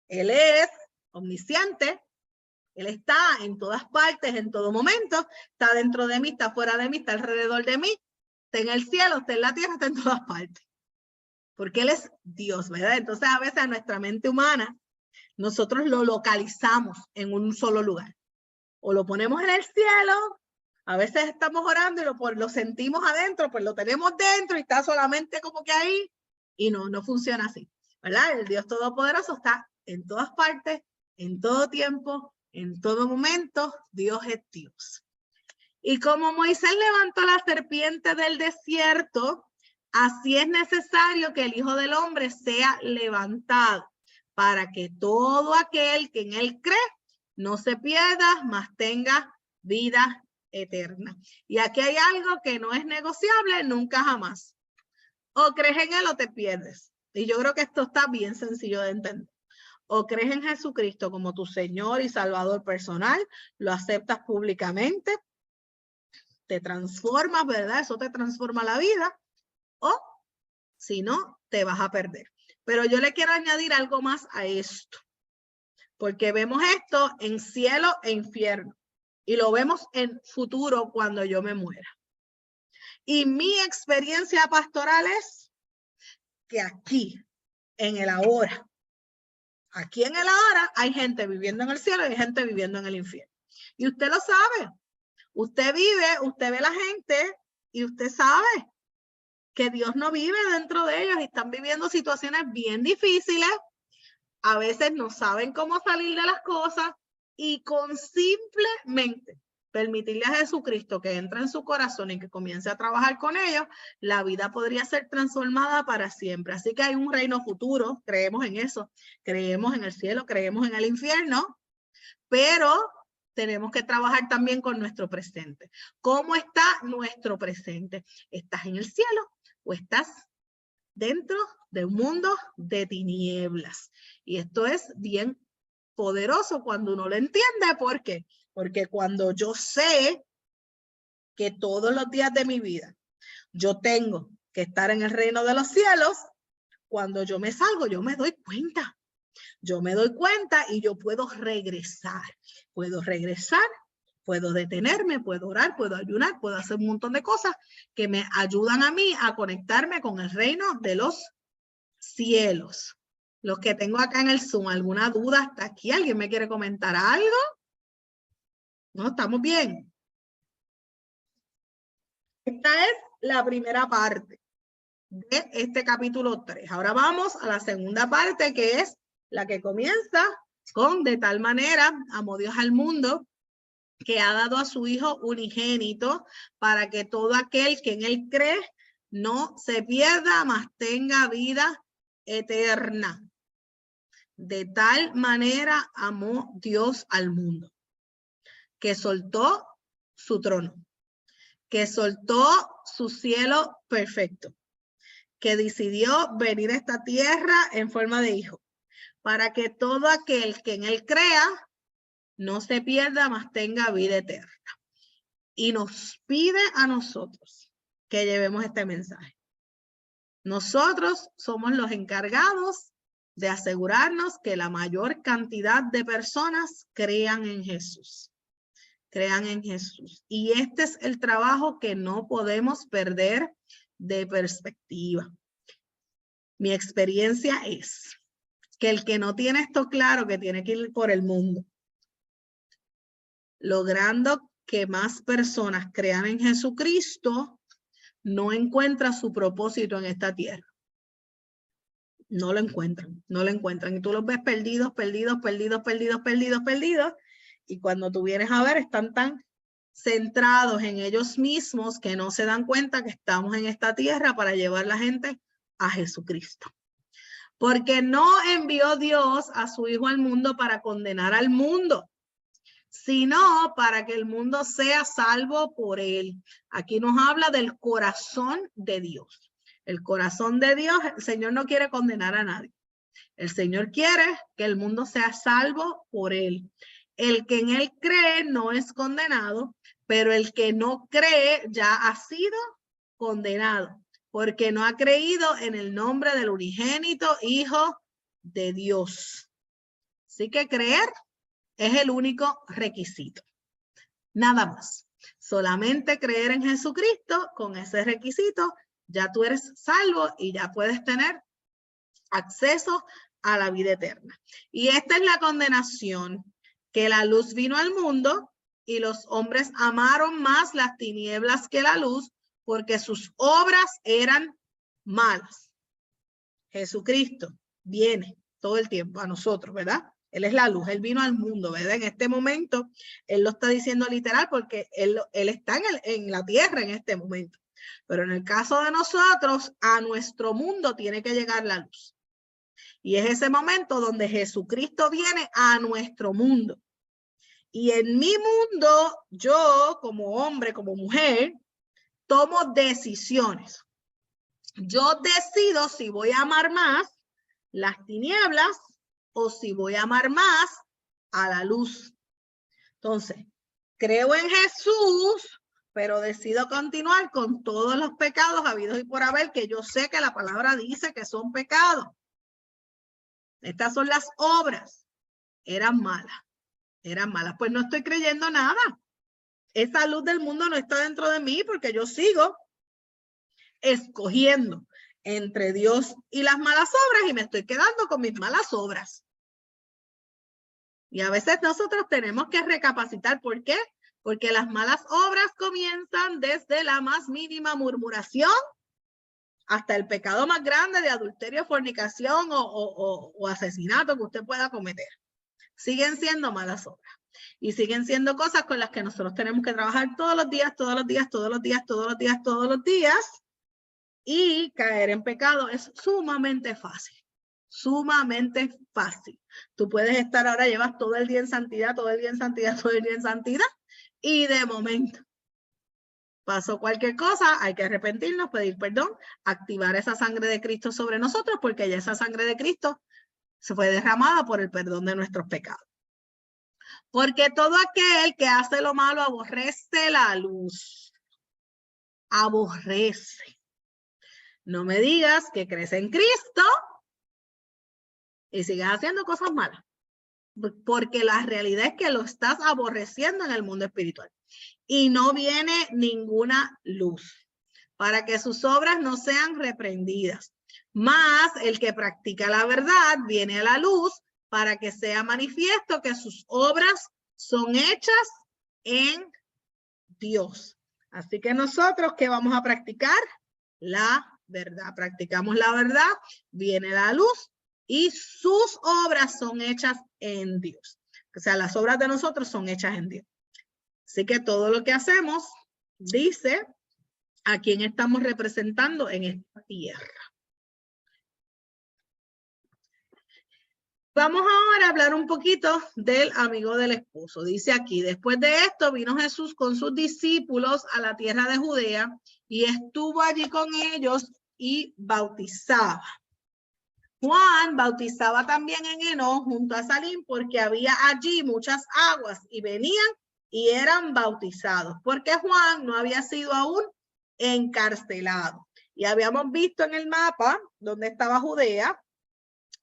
es omnisciente, Él está en todas partes, en todo momento, está dentro de mí, está fuera de mí, está alrededor de mí, está en el cielo, está en la tierra, está en todas partes. Porque Él es Dios, ¿verdad? Entonces a veces a nuestra mente humana, nosotros lo localizamos en un solo lugar. O lo ponemos en el cielo, a veces estamos orando y lo sentimos adentro, pues lo tenemos dentro y está solamente como que ahí, y no funciona así, ¿verdad? El Dios Todopoderoso está en todas partes, en todo tiempo, en todo momento. Dios es Dios. Y como Moisés levantó la serpiente del desierto, así es necesario que el Hijo del Hombre sea levantado, para que todo aquel que en él cree no se pierda, mas tenga vida eterna. Y aquí hay algo que no es negociable nunca jamás. O crees en Él o te pierdes. Y yo creo que esto está bien sencillo de entender. O crees en Jesucristo como tu Señor y Salvador personal, lo aceptas públicamente, te transformas, ¿verdad? Eso te transforma la vida. O si no, te vas a perder. Pero yo le quiero añadir algo más a esto. Porque vemos esto en cielo e infierno. Y lo vemos en futuro cuando yo me muera. Y mi experiencia pastoral es que aquí, en el ahora, aquí en el ahora hay gente viviendo en el cielo y hay gente viviendo en el infierno. Y usted lo sabe. Usted vive, usted ve la gente y usted sabe que Dios no vive dentro de ellos y están viviendo situaciones bien difíciles. A veces no saben cómo salir de las cosas y con simplemente permitirle a Jesucristo que entre en su corazón y que comience a trabajar con ellos, la vida podría ser transformada para siempre. Así que hay un reino futuro, creemos en eso, creemos en el cielo, creemos en el infierno, pero tenemos que trabajar también con nuestro presente. ¿Cómo está nuestro presente? ¿Estás en el cielo o estás dentro de un mundo de tinieblas? Y esto es bien poderoso cuando uno lo entiende. ¿Por qué? Porque cuando yo sé que todos los días de mi vida yo tengo que estar en el reino de los cielos, cuando yo me salgo, yo me doy cuenta. Yo me doy cuenta y yo puedo regresar. Puedo regresar, puedo detenerme, puedo orar, puedo ayunar, puedo hacer un montón de cosas que me ayudan a mí a conectarme con el reino de los cielos. Los que tengo acá en el Zoom, ¿alguna duda hasta aquí? ¿Alguien me quiere comentar algo? ¿No? ¿Estamos bien? Esta es la primera parte de este capítulo 3. Ahora vamos a la segunda parte, que es la que comienza con: de tal manera amó Dios al mundo que ha dado a su Hijo unigénito, para que todo aquel que en él cree no se pierda, mas tenga vida eterna. De tal manera amó Dios al mundo, que soltó su trono, que soltó su cielo perfecto, que decidió venir a esta tierra en forma de hijo, para que todo aquel que en él crea no se pierda, mas tenga vida eterna. Y nos pide a nosotros que llevemos este mensaje. Nosotros somos los encargados de asegurarnos que la mayor cantidad de personas crean en Jesús. Crean en Jesús. Y este es el trabajo que no podemos perder de perspectiva. Mi experiencia es que el que no tiene esto claro, que tiene que ir por el mundo, logrando que más personas crean en Jesucristo, no encuentra su propósito en esta tierra. No lo encuentran, no lo encuentran. Y tú los ves perdidos, perdidos, perdidos, perdidos, perdidos, perdidos. Y cuando tú vienes a ver, están tan centrados en ellos mismos que no se dan cuenta que estamos en esta tierra para llevar la gente a Jesucristo. Porque no envió Dios a su Hijo al mundo para condenar al mundo, sino para que el mundo sea salvo por él. Aquí nos habla del corazón de Dios. El corazón de Dios, el Señor no quiere condenar a nadie. El Señor quiere que el mundo sea salvo por él. El que en él cree no es condenado, pero el que no cree ya ha sido condenado, porque no ha creído en el nombre del unigénito Hijo de Dios. Así que creer es el único requisito. Nada más. Solamente creer en Jesucristo, con ese requisito, ya tú eres salvo y ya puedes tener acceso a la vida eterna. Y esta es la condenación, que la luz vino al mundo y los hombres amaron más las tinieblas que la luz, porque sus obras eran malas. Jesucristo viene todo el tiempo a nosotros, ¿verdad? Él es la luz, él vino al mundo, ¿verdad? En este momento, él lo está diciendo literal porque él está en la tierra en este momento. Pero en el caso de nosotros, a nuestro mundo tiene que llegar la luz. Y es ese momento donde Jesucristo viene a nuestro mundo. Y en mi mundo, yo como hombre, como mujer, tomo decisiones. Yo decido si voy a amar más las tinieblas o si voy a amar más a la luz. Entonces, creo en Jesús, pero decido continuar con todos los pecados habidos y por haber, que yo sé que la palabra dice que son pecados. Estas son las obras. Eran malas. Eran malas. Pues no estoy creyendo nada. Esa luz del mundo no está dentro de mí porque yo sigo escogiendo entre Dios y las malas obras y me estoy quedando con mis malas obras. Y a veces nosotros tenemos que recapacitar. ¿Por qué? Porque las malas obras comienzan desde la más mínima murmuración hasta el pecado más grande de adulterio, fornicación o asesinato que usted pueda cometer. Siguen siendo malas obras. Y siguen siendo cosas con las que nosotros tenemos que trabajar todos los días, todos los días, todos los días, todos los días, todos los días. Y caer en pecado es sumamente fácil. Sumamente fácil. Tú puedes estar ahora, llevas todo el día en santidad, todo el día en santidad, todo el día en santidad. Y de momento pasó cualquier cosa, hay que arrepentirnos, pedir perdón, activar esa sangre de Cristo sobre nosotros, porque ya esa sangre de Cristo se fue derramada por el perdón de nuestros pecados. Porque todo aquel que hace lo malo aborrece la luz. Aborrece. No me digas que crees en Cristo y sigues haciendo cosas malas. Porque la realidad es que lo estás aborreciendo en el mundo espiritual. Y no viene ninguna luz para que sus obras no sean reprendidas. Mas el que practica la verdad viene a la luz para que sea manifiesto que sus obras son hechas en Dios. Así que nosotros, ¿qué vamos a practicar? La verdad. Practicamos la verdad, viene la luz y sus obras son hechas en Dios. O sea, las obras de nosotros son hechas en Dios. Así que todo lo que hacemos dice a quién estamos representando en esta tierra. Vamos ahora a hablar un poquito del amigo del esposo. Dice aquí, después de esto vino Jesús con sus discípulos a la tierra de Judea y estuvo allí con ellos y bautizaba. Juan bautizaba también en Enón junto a Salim porque había allí muchas aguas y venían y eran bautizados porque Juan no había sido aún encarcelado. Y habíamos visto en el mapa donde estaba Judea.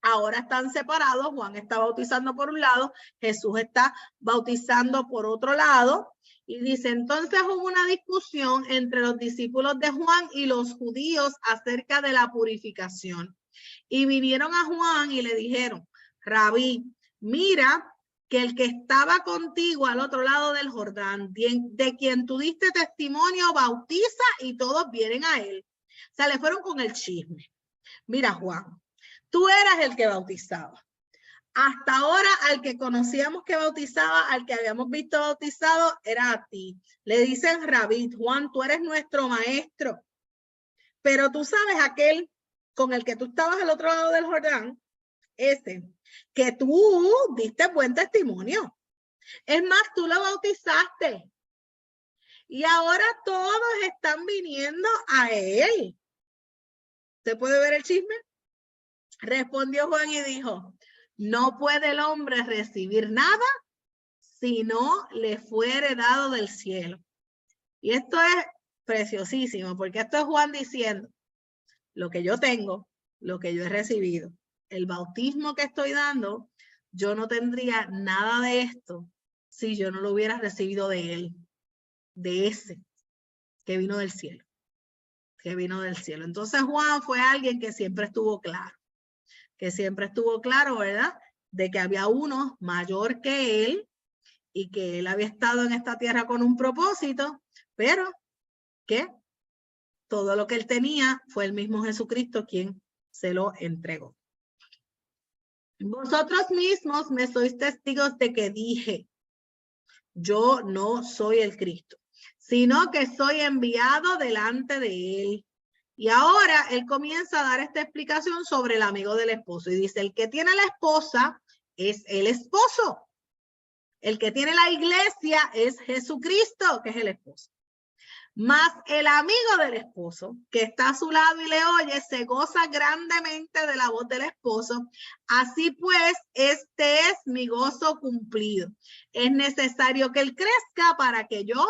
Ahora están separados, Juan está bautizando por un lado, Jesús está bautizando por otro lado. Y dice, entonces hubo una discusión entre los discípulos de Juan y los judíos acerca de la purificación. Y vinieron a Juan y le dijeron, Rabí, mira que el que estaba contigo al otro lado del Jordán, de quien tú diste testimonio, bautiza y todos vienen a él. O sea, le fueron con el chisme. Mira, Juan, tú eras el que bautizaba. Hasta ahora, al que conocíamos que bautizaba, al que habíamos visto bautizado, era a ti. Le dicen Rabí, Juan, tú eres nuestro maestro. Pero tú sabes aquel con el que tú estabas al otro lado del Jordán, ese, que tú diste buen testimonio. Es más, tú lo bautizaste. Y ahora todos están viniendo a él. ¿Se puede ver el chisme? Respondió Juan y dijo, no puede el hombre recibir nada si no le fuere dado del cielo. Y esto es preciosísimo, porque esto es Juan diciendo, lo que yo tengo, lo que yo he recibido, el bautismo que estoy dando, yo no tendría nada de esto si yo no lo hubiera recibido de él, de ese que vino del cielo, que vino del cielo. Entonces Juan fue alguien que siempre estuvo claro. ¿Verdad? De que había uno mayor que él y que él había estado en esta tierra con un propósito, pero que todo lo que él tenía fue el mismo Jesucristo quien se lo entregó. Vosotros mismos me sois testigos de que dije, yo no soy el Cristo, sino que soy enviado delante de él. Y ahora él comienza a dar esta explicación sobre el amigo del esposo. Y dice, el que tiene la esposa es el esposo. El que tiene la iglesia es Jesucristo, que es el esposo. Mas el amigo del esposo, que está a su lado y le oye, se goza grandemente de la voz del esposo. Así pues, este es mi gozo cumplido. Es necesario que él crezca para que yo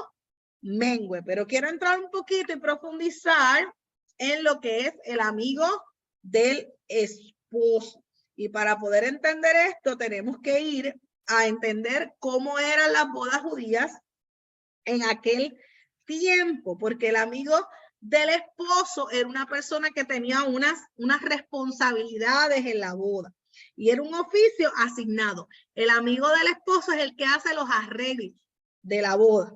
mengüe. Pero quiero entrar un poquito y profundizar en lo que es el amigo del esposo. Y para poder entender esto, tenemos que ir a entender cómo eran las bodas judías en aquel tiempo, porque el amigo del esposo era una persona que tenía unas responsabilidades en la boda y era un oficio asignado. El amigo del esposo es el que hace los arreglos de la boda.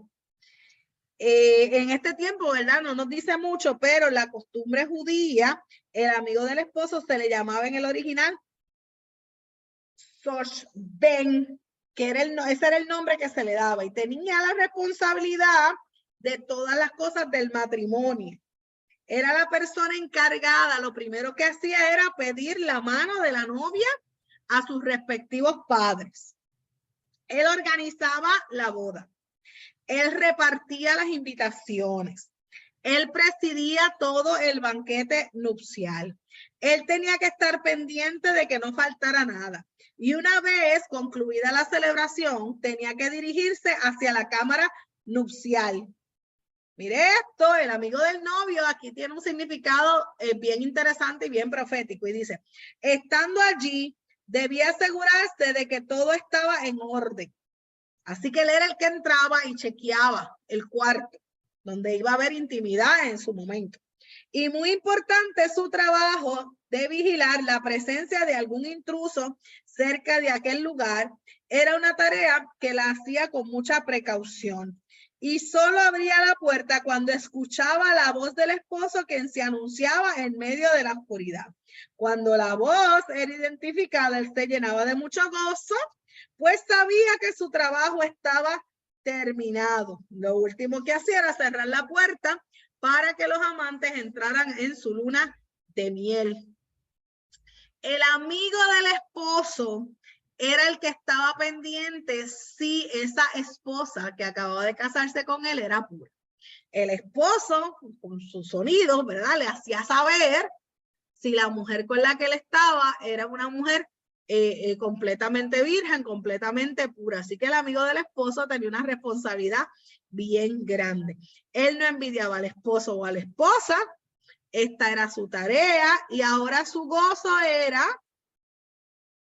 En este tiempo, ¿verdad? No nos dice mucho, pero la costumbre judía, el amigo del esposo se le llamaba en el original Soshben, que era ese era el nombre que se le daba y tenía la responsabilidad de todas las cosas del matrimonio. Era la persona encargada, lo primero que hacía era pedir la mano de la novia a sus respectivos padres. Él organizaba la boda. Él repartía las invitaciones. Él presidía todo el banquete nupcial. Él tenía que estar pendiente de que no faltara nada. Y una vez concluida la celebración, tenía que dirigirse hacia la cámara nupcial. Mire esto, el amigo del novio aquí tiene un significado bien interesante y bien profético. Y dice, estando allí, debía asegurarse de que todo estaba en orden. Así que él era el que entraba y chequeaba el cuarto, donde iba a haber intimidad en su momento. Y muy importante su trabajo de vigilar la presencia de algún intruso cerca de aquel lugar. Era una tarea que la hacía con mucha precaución. Y solo abría la puerta cuando escuchaba la voz del esposo, quien se anunciaba en medio de la oscuridad. Cuando la voz era identificada, él se llenaba de mucho gozo, pues sabía que su trabajo estaba terminado. Lo último que hacía era cerrar la puerta para que los amantes entraran en su luna de miel. El amigo del esposo era el que estaba pendiente si esa esposa que acababa de casarse con él era pura. El esposo, con su sonido, ¿verdad?, le hacía saber si la mujer con la que él estaba era una mujer completamente virgen, completamente pura. Así que el amigo del esposo tenía una responsabilidad bien grande. Él no envidiaba al esposo o a la esposa. Esta era su tarea y ahora su gozo era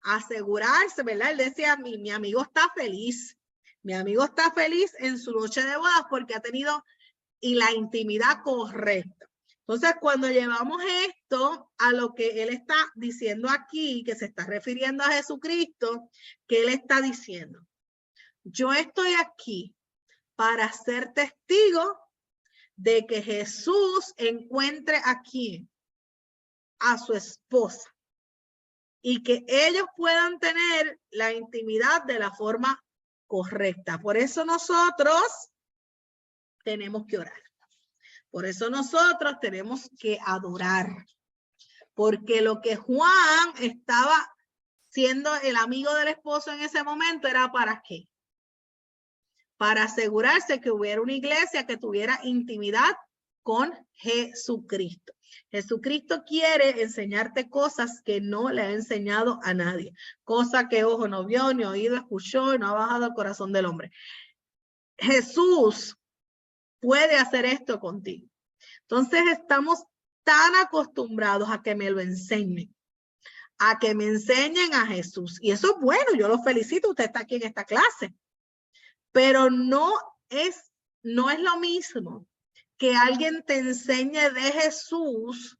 asegurarse, ¿verdad? Él decía, mi amigo está feliz. Mi amigo está feliz en su noche de bodas porque ha tenido la intimidad correcta. Entonces, cuando llevamos esto a lo que él está diciendo aquí, que se está refiriendo a Jesucristo, que él está diciendo, yo estoy aquí para ser testigo de que Jesús encuentre aquí a su esposa y que ellos puedan tener la intimidad de la forma correcta. Por eso nosotros tenemos que orar. Por eso nosotros tenemos que adorar. Porque lo que Juan estaba siendo el amigo del esposo en ese momento era ¿para qué? Para asegurarse que hubiera una iglesia que tuviera intimidad con Jesucristo. Jesucristo quiere enseñarte cosas que no le ha enseñado a nadie. Cosas que ojo no vio, ni oído escuchó, y no ha bajado al corazón del hombre. Jesús puede hacer esto contigo. Entonces estamos tan acostumbrados a que me lo enseñen, a que me enseñen a Jesús. Y eso es bueno, yo lo felicito, usted está aquí en esta clase. Pero no es lo mismo que alguien te enseñe de Jesús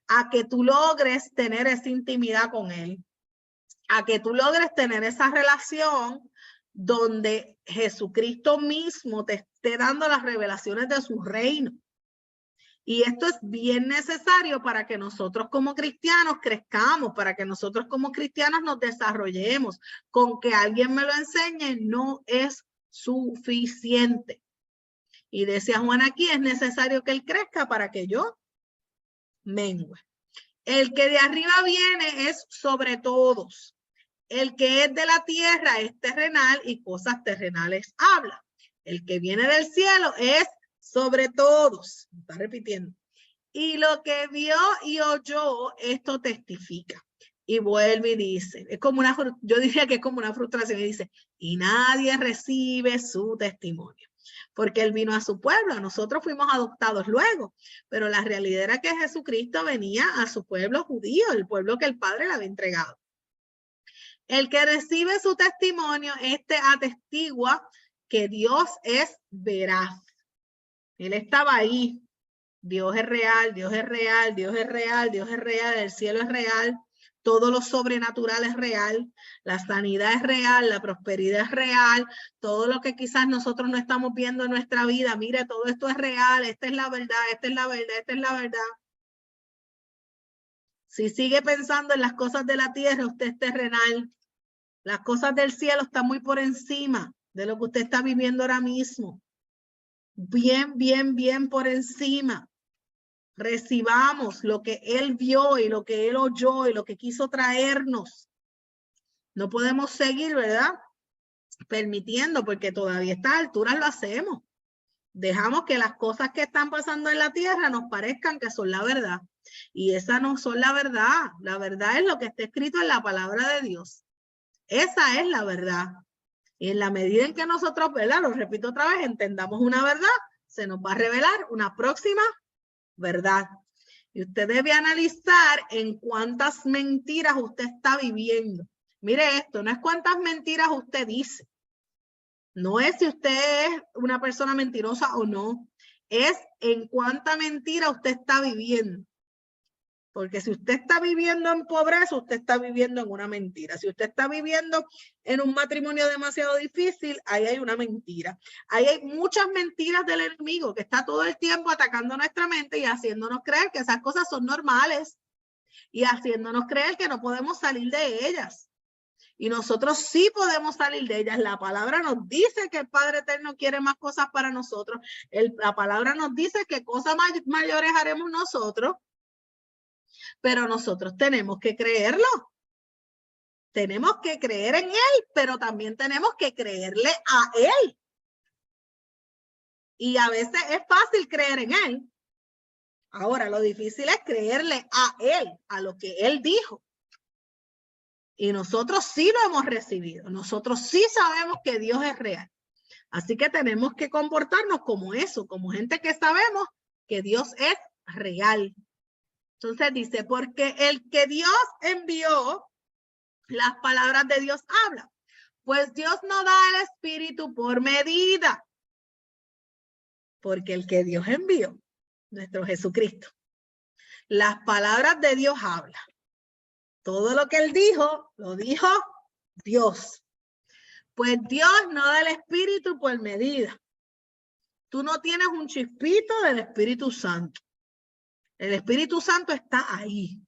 a que tú logres tener esa intimidad con él, a que tú logres tener esa relación donde Jesucristo mismo te esté dando las revelaciones de su reino. Y esto es bien necesario para que nosotros como cristianos crezcamos, para que nosotros como cristianos nos desarrollemos. Con que alguien me lo enseñe no es suficiente. Y decía Juan aquí, es necesario que él crezca para que yo mengue. El que de arriba viene es sobre todos. El que es de la tierra es terrenal y cosas terrenales habla. El que viene del cielo es sobre todos. Está repitiendo. Y lo que vio y oyó, esto testifica. Y vuelve y dice, es como una, yo diría que es como una frustración, y dice, y nadie recibe su testimonio. Porque él vino a su pueblo, nosotros fuimos adoptados luego, pero la realidad era que Jesucristo venía a su pueblo judío, el pueblo que el Padre le había entregado. El que recibe su testimonio, este atestigua que Dios es veraz. Él estaba ahí. Dios es real, Dios es real, Dios es real, Dios es real, el cielo es real, todo lo sobrenatural es real, la sanidad es real, la prosperidad es real, todo lo que quizás nosotros no estamos viendo en nuestra vida, mire, todo esto es real, esta es la verdad, esta es la verdad, esta es la verdad. Si sigue pensando en las cosas de la tierra, usted es terrenal. Las cosas del cielo están muy por encima de lo que usted está viviendo ahora mismo. Bien, bien, bien por encima. Recibamos lo que él vio y lo que él oyó y lo que quiso traernos. No podemos seguir, ¿verdad?, permitiendo, porque todavía a estas alturas lo hacemos. Dejamos que las cosas que están pasando en la tierra nos parezcan que son la verdad. Y esas no son la verdad. La verdad es lo que está escrito en la palabra de Dios. Esa es la verdad. Y en la medida en que nosotros, ¿verdad?, lo repito otra vez, entendamos una verdad, se nos va a revelar una próxima verdad. Y usted debe analizar en cuántas mentiras usted está viviendo. Mire esto, no es cuántas mentiras usted dice. No es si usted es una persona mentirosa o no. es en cuánta mentira usted está viviendo. Porque si usted está viviendo en pobreza, usted está viviendo en una mentira. Si usted está viviendo en un matrimonio demasiado difícil, ahí hay una mentira. Ahí hay muchas mentiras del enemigo que está todo el tiempo atacando nuestra mente y haciéndonos creer que esas cosas son normales y haciéndonos creer que no podemos salir de ellas. Y nosotros sí podemos salir de ellas. La palabra nos dice que el Padre Eterno quiere más cosas para nosotros. La palabra nos dice que cosas mayores haremos nosotros. Pero nosotros tenemos que creerlo. Tenemos que creer en Él, pero también tenemos que creerle a Él. Y a veces es fácil creer en Él. Ahora, lo difícil es creerle a Él, a lo que Él dijo. Y nosotros sí lo hemos recibido. Nosotros sí sabemos que Dios es real. Así que tenemos que comportarnos como eso, como gente que sabemos que Dios es real. Entonces dice, porque el que Dios envió, las palabras de Dios hablan. Pues Dios no da el Espíritu por medida. Porque el que Dios envió, nuestro Jesucristo, las palabras de Dios hablan. Todo lo que Él dijo, lo dijo Dios. Pues Dios no da el Espíritu por medida. Tú no tienes un chispito del Espíritu Santo. El Espíritu Santo está ahí.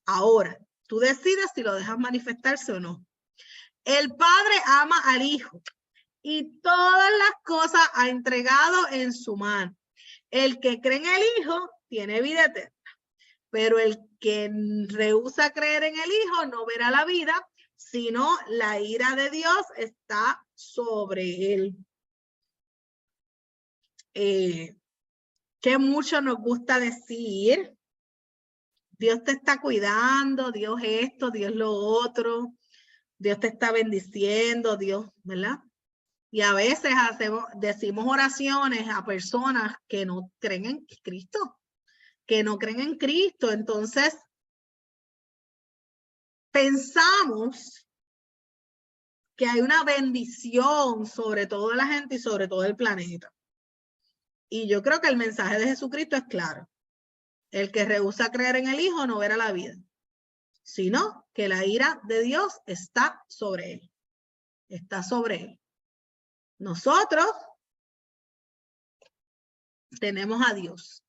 Ahora, tú decides si lo dejas manifestarse o no. El Padre ama al Hijo y todas las cosas ha entregado en su mano. El que cree en el Hijo tiene vida eterna, pero el que rehúsa creer en el Hijo no verá la vida, sino la ira de Dios está sobre él. Que mucho nos gusta decir, Dios te está cuidando, Dios esto, Dios lo otro, Dios te está bendiciendo, Dios, ¿verdad? Y a veces decimos oraciones a personas que no creen en Cristo, que no creen en Cristo. Entonces, pensamos que hay una bendición sobre toda la gente y sobre todo el planeta. Y yo creo que el mensaje de Jesucristo es claro. El que rehúsa creer en el Hijo no verá la vida, sino que la ira de Dios está sobre él. Está sobre él. Nosotros tenemos a Dios.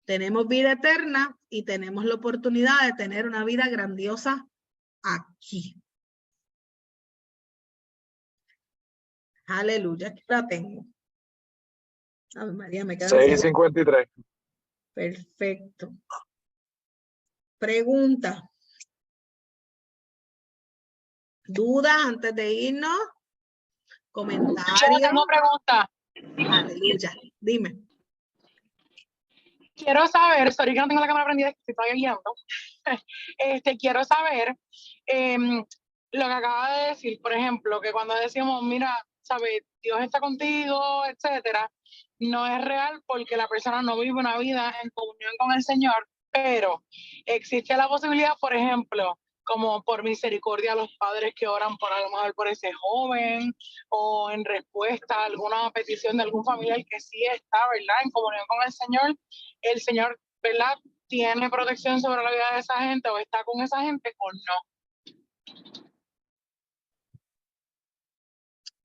Tenemos vida eterna y tenemos la oportunidad de tener una vida grandiosa aquí. Aleluya, aquí la tengo. Ave María, me quedan 6:53. Perfecto. Pregunta. ¿Dudas antes de irnos? ¿Comentarios? Yo tengo pregunta. Aleluya, dime. Quiero saber, sorry que no tengo la cámara prendida, que estoy guiando. Quiero saber lo que acaba de decir, por ejemplo, que cuando decimos, mira, sabes, Dios está contigo, etcétera, no es real porque la persona no vive una vida en comunión con el Señor, pero existe la posibilidad, por ejemplo, como por misericordia a los padres que oran por a lo mejor por ese joven, o en respuesta a alguna petición de algún familiar que sí está, ¿verdad?, en comunión con el Señor, ¿verdad?, tiene protección sobre la vida de esa gente o está con esa gente o no.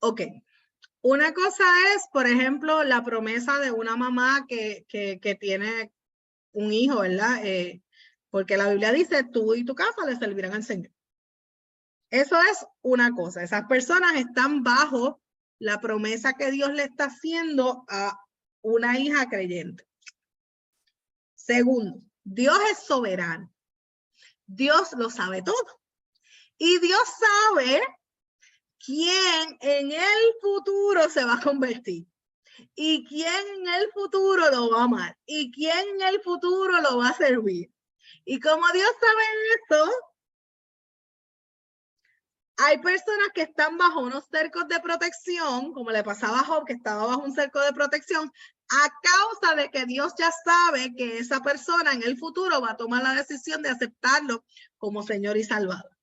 Ok. Una cosa es, por ejemplo, la promesa de una mamá que tiene un hijo, ¿verdad? Porque la Biblia dice, tú y tu casa le servirán al Señor. Eso es una cosa. Esas personas están bajo la promesa que Dios le está haciendo a una hija creyente. Segundo, Dios es soberano. Dios lo sabe todo. Y Dios sabe quién en el futuro se va a convertir. Y quién en el futuro lo va a amar. Y quién en el futuro lo va a servir. Y como Dios sabe eso, hay personas que están bajo unos cercos de protección, como le pasaba a Job, que estaba bajo un cerco de protección, a causa de que Dios ya sabe que esa persona en el futuro va a tomar la decisión de aceptarlo como Señor y Salvador.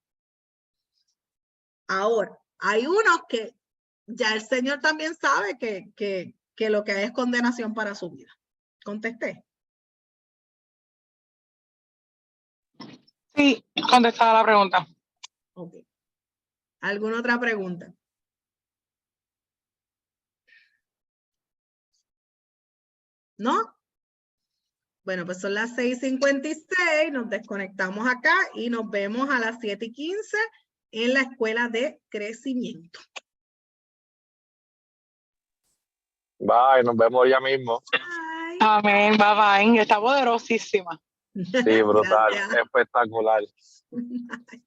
Ahora, hay unos que ya el Señor también sabe que que lo que hay es condenación para su vida. ¿Contesté? Sí, contestada la pregunta. Ok. ¿Alguna otra pregunta? ¿No? Bueno, pues son las 6:56, nos desconectamos acá y nos vemos a las 7:15 en la escuela de crecimiento. Bye, nos vemos ya mismo. Bye. Amén, bye bye. Está poderosísima. Sí, brutal, Gracias. espectacular. Bye.